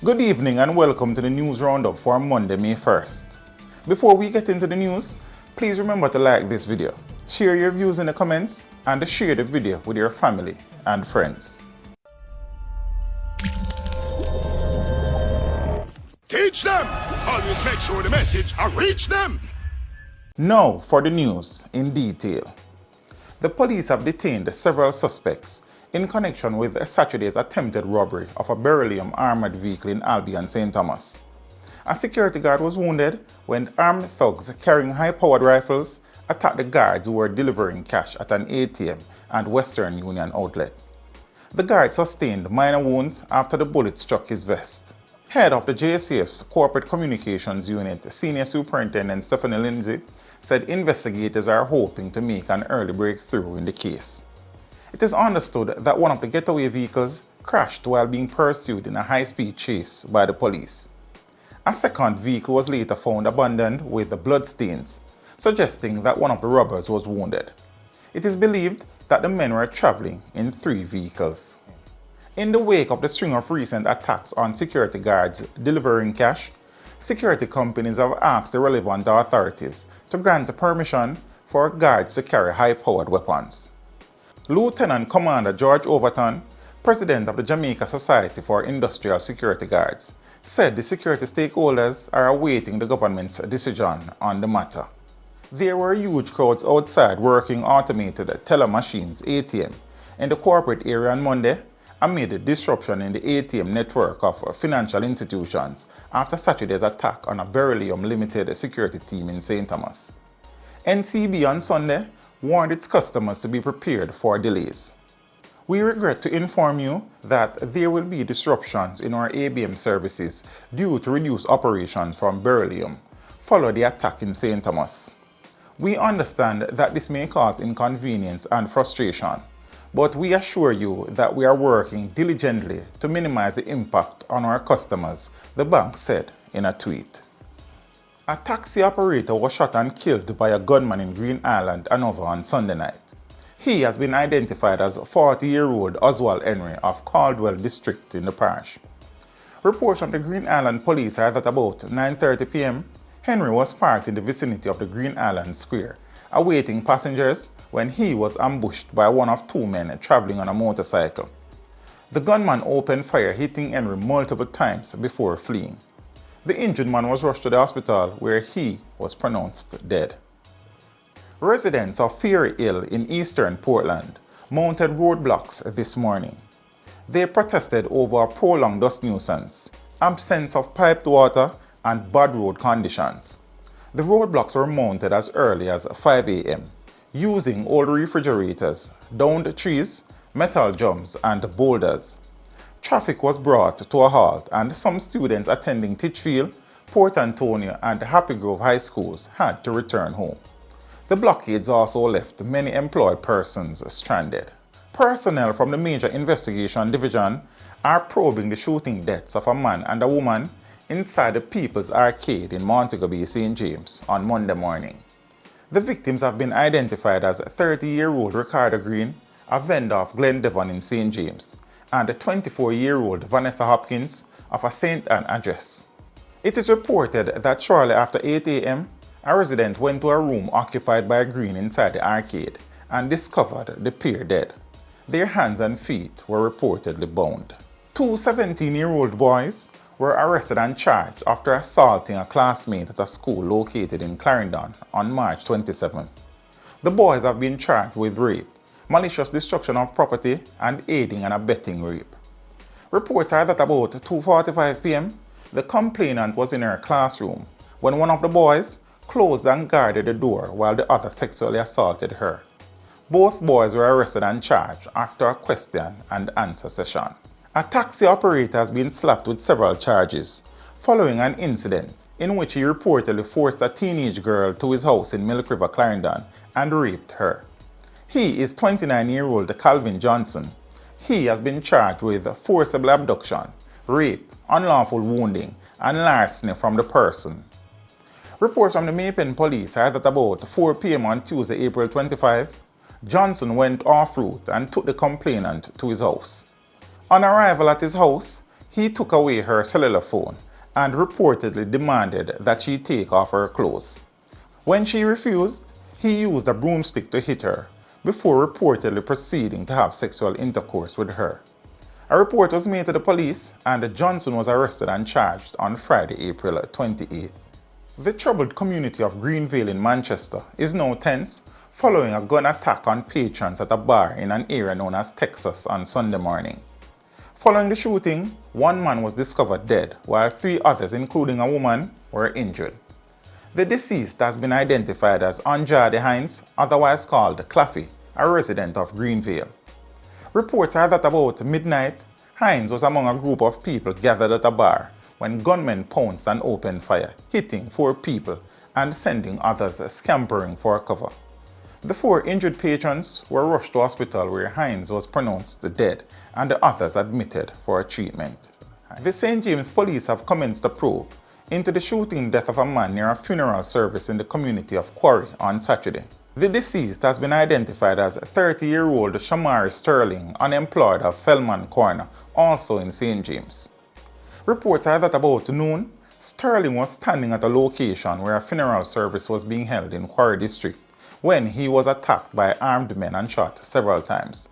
Good evening and welcome to the news roundup for Monday, May 1st. Before we get into the news, please remember to like this video, share your views in the comments, and share the video with your family and friends. Teach them! Always make sure the message reach them! Now for the news in detail. The police have detained several suspects in connection with Saturday's attempted robbery of a beryllium armored vehicle in Albion, St. Thomas. A security guard was wounded when armed thugs carrying high-powered rifles attacked the guards who were delivering cash at an ATM and Western Union outlet. The guard sustained minor wounds after the bullet struck his vest. Head of the JSAF's Corporate Communications Unit, Senior Superintendent Stephanie Lindsay, said investigators are hoping to make an early breakthrough in the case. It is understood that one of the getaway vehicles crashed while being pursued in a high-speed chase by the police. A second vehicle was later found abandoned with bloodstains, suggesting that one of the robbers was wounded. It is believed that the men were traveling in 3 vehicles. In the wake of the string of recent attacks on security guards delivering cash, security companies have asked the relevant authorities to grant permission for guards to carry high-powered weapons. Lieutenant Commander George Overton, president of the Jamaica Society for Industrial Security Guards, said the security stakeholders are awaiting the government's decision on the matter. There were huge crowds outside working automated teller machines (ATM) in the corporate area on Monday amid disruption in the ATM network of financial institutions after Saturday's attack on a beryllium limited security team in St. Thomas. NCB on Sunday warned its customers to be prepared for delays. We regret to inform you that there will be disruptions in our ABM services due to reduced operations from beryllium following the attack in St. Thomas. We understand that this may cause inconvenience and frustration, but we assure you that we are working diligently to minimize the impact on our customers, the bank said in a tweet. A taxi operator was shot and killed by a gunman in Green Island, Hanover on Sunday night. He has been identified as 40-year-old Oswald Henry of Caldwell District in the parish. Reports from the Green Island police are that about 9:30 p.m., Henry was parked in the vicinity of the Green Island Square, awaiting passengers when he was ambushed by one of 2 men traveling on a motorcycle. The gunman opened fire, hitting Henry multiple times before fleeing. The injured man was rushed to the hospital where he was pronounced dead. Residents of Ferry Hill in eastern Portland mounted roadblocks this morning. They protested over a prolonged dust nuisance, absence of piped water, and bad road conditions. The roadblocks were mounted as early as 5 a.m. using old refrigerators, downed trees, metal drums, and boulders. Traffic was brought to a halt and some students attending Titchfield, Port Antonio, and Happy Grove High Schools had to return home. The blockades also left many employed persons stranded. Personnel from the Major Investigation Division are probing the shooting deaths of a man and a woman inside the People's Arcade in Montego Bay, St. James on Monday morning. The victims have been identified as 30-year-old Ricardo Green, a vendor of Glen Devon in St. James, and 24-year-old Vanessa Hopkins of a St. Anne address. It is reported that shortly after 8 a.m., a resident went to a room occupied by Green inside the arcade and discovered the pair dead. Their hands and feet were reportedly bound. 2 17-year-old boys were arrested and charged after assaulting a classmate at a school located in Clarendon on March 27th. The boys have been charged with rape, malicious destruction of property, and aiding and abetting rape. Reports are that about 2:45 p.m., the complainant was in her classroom when one of the boys closed and guarded the door while the other sexually assaulted her. Both boys were arrested and charged after a question and answer session. A taxi operator has been slapped with several charges following an incident in which he reportedly forced a teenage girl to his house in Milk River, Clarendon, and raped her. He is 29-year-old Calvin Johnson. He has been charged with forcible abduction, rape, unlawful wounding, and larceny from the person. Reports from the Maypen police are that about 4 p.m. on Tuesday, April 25, Johnson went off route and took the complainant to his house. On arrival at his house, He took away her cellular phone and reportedly demanded that she take off her clothes. When she refused, he used a broomstick to hit her before reportedly proceeding to have sexual intercourse with her. A report was made to the police and Johnson was arrested and charged on Friday, April 28th. The troubled community of Greenvale in Manchester is now tense following a gun attack on patrons at a bar in an area known as Texas on Sunday morning. Following the shooting, one man was discovered dead while 3 others, including a woman, were injured. The deceased has been identified as Andrade Hines, otherwise called Claffy, a resident of Greenvale. Reports are that about midnight, Hines was among a group of people gathered at a bar when gunmen pounced and opened fire, hitting 4 people and sending others scampering for cover. The 4 injured patrons were rushed to hospital where Hines was pronounced dead and the others admitted for treatment. The St. James police have commenced a probe into the shooting death of a man near a funeral service in the community of Quarry on Saturday. The deceased has been identified as 30-year-old Shamari Sterling, unemployed of Fellman Corner, also in St. James. Reports are that about noon, Sterling was standing at a location where a funeral service was being held in Quarry District when he was attacked by armed men and shot several times.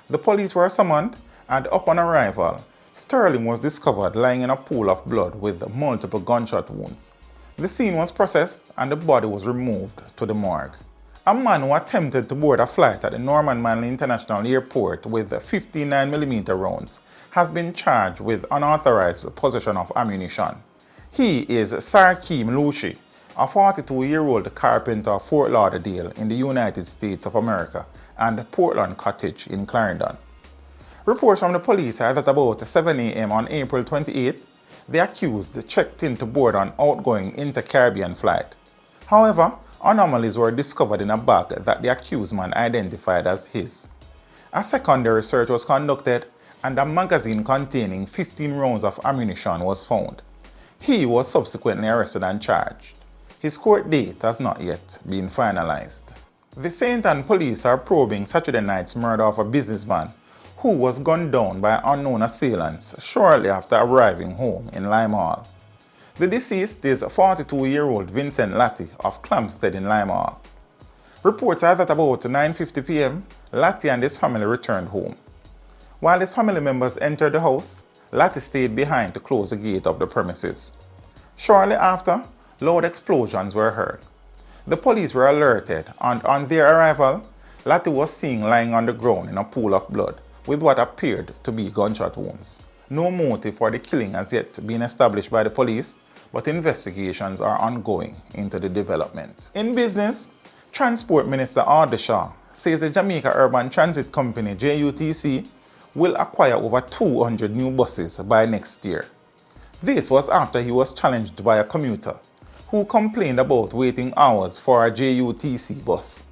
The police were summoned and upon arrival, Sterling was discovered lying in a pool of blood with multiple gunshot wounds. The scene was processed and the body was removed to the morgue. A man who attempted to board a flight at the Norman Manley International Airport with 59mm rounds has been charged with unauthorized possession of ammunition. He is Sarkeem Lushi, a 42-year-old carpenter of Fort Lauderdale in the United States of America and Portland Cottage in Clarendon. Reports from the police are that about 7 a.m. on April 28th, the accused checked in to board an outgoing inter-Caribbean flight. However, anomalies were discovered in a bag that the accused man identified as his. A secondary search was conducted and a magazine containing 15 rounds of ammunition was found. He was subsequently arrested and charged. His court date has not yet been finalized. The St. Ann police are probing Saturday night's murder of a businessman who was gunned down by unknown assailants shortly after arriving home in Limehall. The deceased is 42-year-old Vincent Latty of Clamstead in Limehall. Reports are that about 9:50 p.m., Latty and his family returned home. While his family members entered the house, Latty stayed behind to close the gate of the premises. Shortly after, loud explosions were heard. The police were alerted and on their arrival, Latty was seen lying on the ground in a pool of blood with what appeared to be gunshot wounds. No motive for the killing has yet been established by the police, but investigations are ongoing into the development. In business, Transport Minister Ardeshaw says the Jamaica Urban Transit Company JUTC will acquire over 200 new buses by next year. This was after he was challenged by a commuter who complained about waiting hours for a JUTC bus.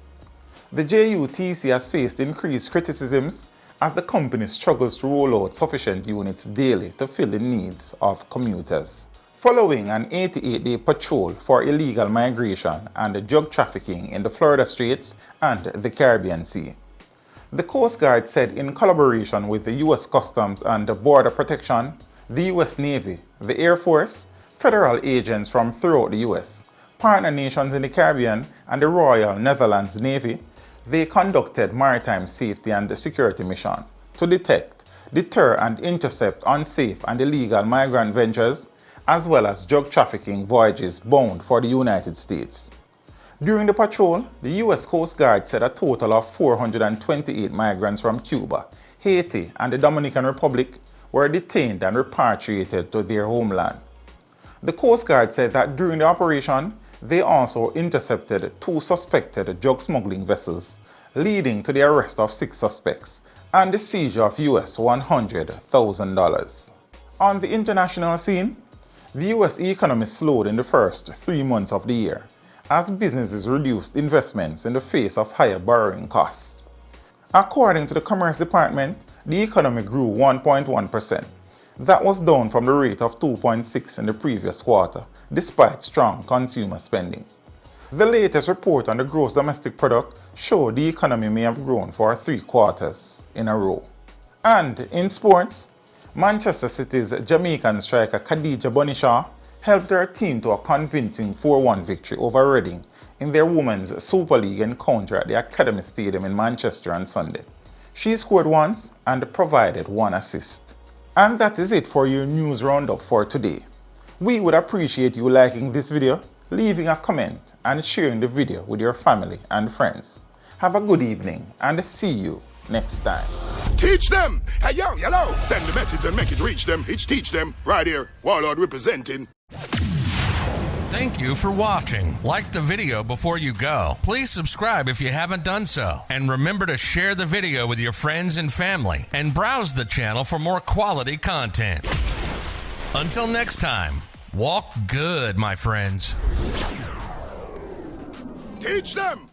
The JUTC has faced increased criticisms as the company struggles to roll out sufficient units daily to fill the needs of commuters. Following an 88-day patrol for illegal migration and drug trafficking in the Florida Straits and the Caribbean Sea, the Coast Guard said in collaboration with the U.S. Customs and Border Protection, the U.S. Navy, the Air Force, federal agents from throughout the U.S., partner nations in the Caribbean, and the Royal Netherlands Navy, they conducted maritime safety and security mission to detect, deter and intercept unsafe and illegal migrant ventures as well as drug trafficking voyages bound for the United States. During the patrol, the U.S. Coast Guard said a total of 428 migrants from Cuba, Haiti and the Dominican Republic were detained and repatriated to their homeland. The Coast Guard said that during the operation, they also intercepted 2 suspected drug smuggling vessels, leading to the arrest of 6 suspects and the seizure of US $100,000. On the international scene, the US economy slowed in the first 3 months of the year as businesses reduced investments in the face of higher borrowing costs. According to the Commerce Department, the economy grew 1.1%. That was down from the rate of 2.6% in the previous quarter, despite strong consumer spending. The latest report on the gross domestic product showed the economy may have grown for 3 quarters in a row. And in sports, Manchester City's Jamaican striker Khadija Bonishaw helped her team to a convincing 4-1 victory over Reading in their Women's Super League encounter at the Academy Stadium in Manchester on Sunday. She scored once and provided 1 assist. And that is it for your news roundup for today. We would appreciate you liking this video, leaving a comment and sharing the video with your family and friends. Have a good evening and see you next time. Teach them! Hey, yo, hello! Send the message and make it reach them. It's teach them. Right here. Warlord representing. Thank you for watching. Like the video before you go. Please subscribe if you haven't done so. And remember to share the video with your friends and family. And browse the channel for more quality content. Until next time, walk good, my friends. Teach them!